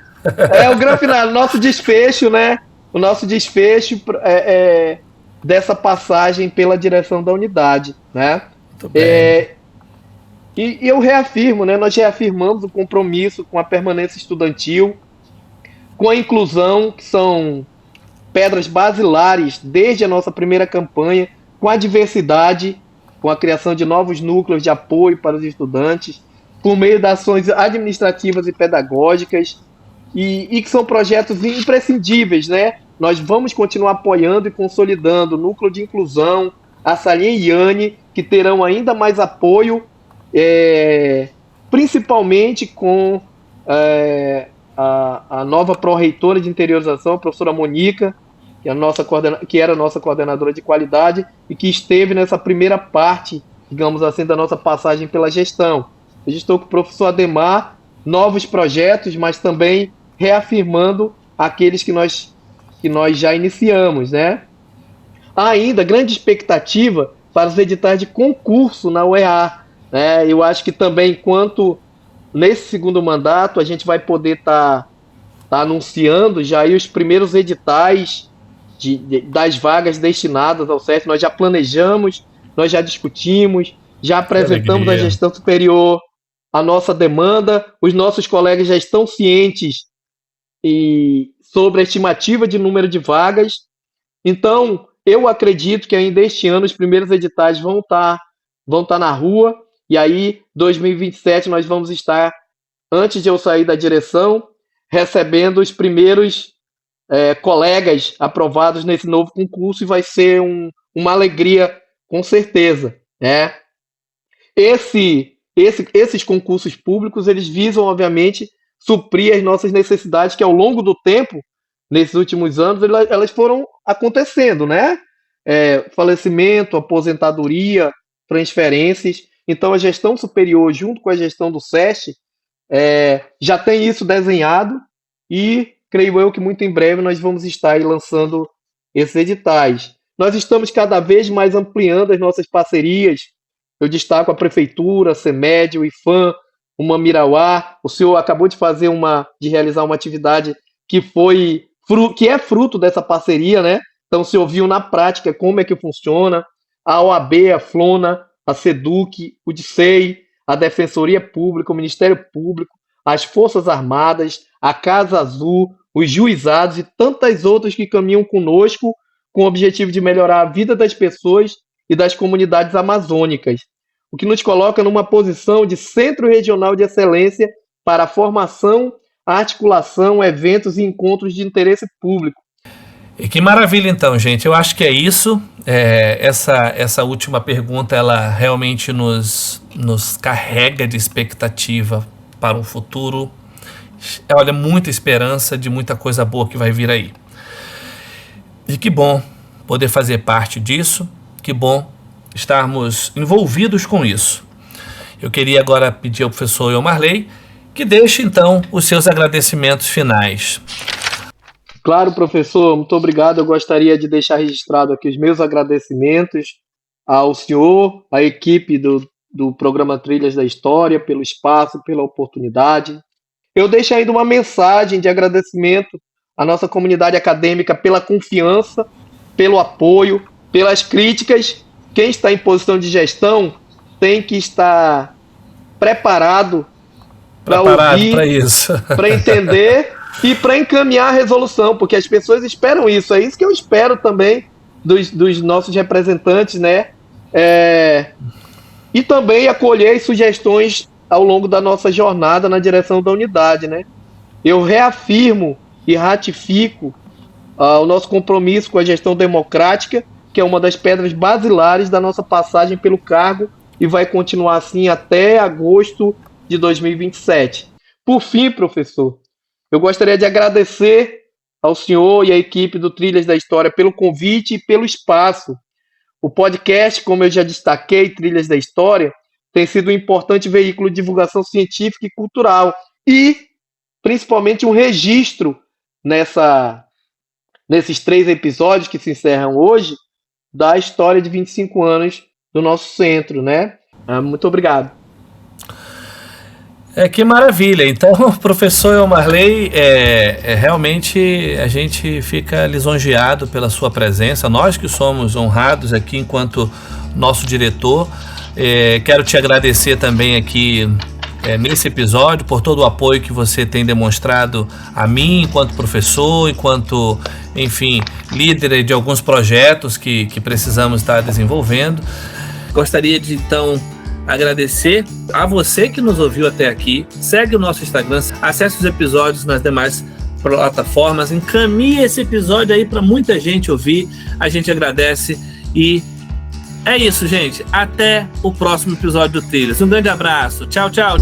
O gran finale, nosso desfecho, né? O nosso desfecho dessa passagem pela direção da unidade, né? Muito bem. E eu reafirmo, né? Nós reafirmamos o compromisso com a permanência estudantil, com a inclusão, que são pedras basilares desde a nossa primeira campanha, com a diversidade, com a criação de novos núcleos de apoio para os estudantes, por meio das ações administrativas e pedagógicas, e que são projetos imprescindíveis, né? Nós vamos continuar apoiando e consolidando o núcleo de inclusão, a Salinha e Iane, que terão ainda mais apoio, principalmente com a nova pró-reitora de interiorização, a professora Monica, que era a nossa coordenadora de qualidade e que esteve nessa primeira parte, digamos assim, da nossa passagem pela gestão. Eu estou com o professor Ademar, novos projetos, mas também reafirmando aqueles que nós já iniciamos, né? Há ainda grande expectativa para os editais de concurso na UEA, né? Eu acho que também, enquanto nesse segundo mandato, a gente vai poder estar anunciando já aí os primeiros editais das vagas destinadas ao SESC. Nós já planejamos, nós já discutimos, já apresentamos à gestão superior a nossa demanda, os nossos colegas já estão cientes sobre a estimativa de número de vagas. Então, eu acredito que ainda este ano os primeiros editais vão estar na rua, E aí, 2027, nós vamos estar, antes de eu sair da direção, recebendo os primeiros colegas aprovados nesse novo concurso, e vai ser uma alegria, com certeza, né? Esses concursos públicos, eles visam, obviamente, suprir as nossas necessidades, que ao longo do tempo, nesses últimos anos, elas foram acontecendo, né? Falecimento, aposentadoria, transferências. Então, a gestão superior, junto com a gestão do SESC, já tem isso desenhado, e creio eu que muito em breve nós vamos estar aí lançando esses editais. Nós estamos cada vez mais ampliando as nossas parcerias. Eu destaco a Prefeitura, a CEMED, o IFAM, o Mamirauá. O senhor acabou de realizar uma atividade que é fruto dessa parceria, né? Então, o senhor viu na prática como é que funciona. A OAB, a FLONA, a SEDUC, o DICEI, a Defensoria Pública, o Ministério Público, as Forças Armadas, a Casa Azul, os juizados e tantas outras que caminham conosco com o objetivo de melhorar a vida das pessoas e das comunidades amazônicas, o que nos coloca numa posição de centro regional de excelência para a formação, articulação, eventos e encontros de interesse público. E que maravilha, então, gente. Eu acho que é isso. Essa última pergunta, ela realmente nos carrega de expectativa para um futuro. Olha, muita esperança de muita coisa boa que vai vir aí. E que bom poder fazer parte disso. Que bom estarmos envolvidos com isso. Eu queria agora pedir ao professor Elmarley que deixe, então, os seus agradecimentos finais. Claro, professor, muito obrigado. Eu gostaria de deixar registrado aqui os meus agradecimentos ao senhor, à equipe do programa Trilhas da História, pelo espaço, pela oportunidade. Eu deixo ainda uma mensagem de agradecimento à nossa comunidade acadêmica pela confiança, pelo apoio, pelas críticas. Quem está em posição de gestão tem que estar preparado para ouvir, para entender e para encaminhar a resolução, porque as pessoas esperam isso. É isso que eu espero também dos nossos representantes, né? E também acolher as sugestões ao longo da nossa jornada na direção da unidade, né? Eu reafirmo e ratifico o nosso compromisso com a gestão democrática, que é uma das pedras basilares da nossa passagem pelo cargo, e vai continuar assim até agosto de 2027. Por fim, professor, eu gostaria de agradecer ao senhor e à equipe do Trilhas da História pelo convite e pelo espaço. O podcast, como eu já destaquei, Trilhas da História, tem sido um importante veículo de divulgação científica e cultural, e principalmente um registro nesses 3 episódios que se encerram hoje, da história de 25 anos do nosso centro, né? Muito obrigado. Que maravilha. Então, professor Elmarley, realmente a gente fica lisonjeado pela sua presença. Nós que somos honrados aqui enquanto nosso diretor. Quero te agradecer também aqui nesse episódio por todo o apoio que você tem demonstrado a mim enquanto professor, enquanto, enfim, líder de alguns projetos que precisamos estar desenvolvendo. Gostaria de, então, agradecer a você que nos ouviu até aqui. Segue o nosso Instagram, acesse os episódios nas demais plataformas, encaminhe esse episódio aí para muita gente ouvir. A gente agradece e é isso, gente. Até o próximo episódio do Trilhas. Um grande abraço. Tchau, tchau.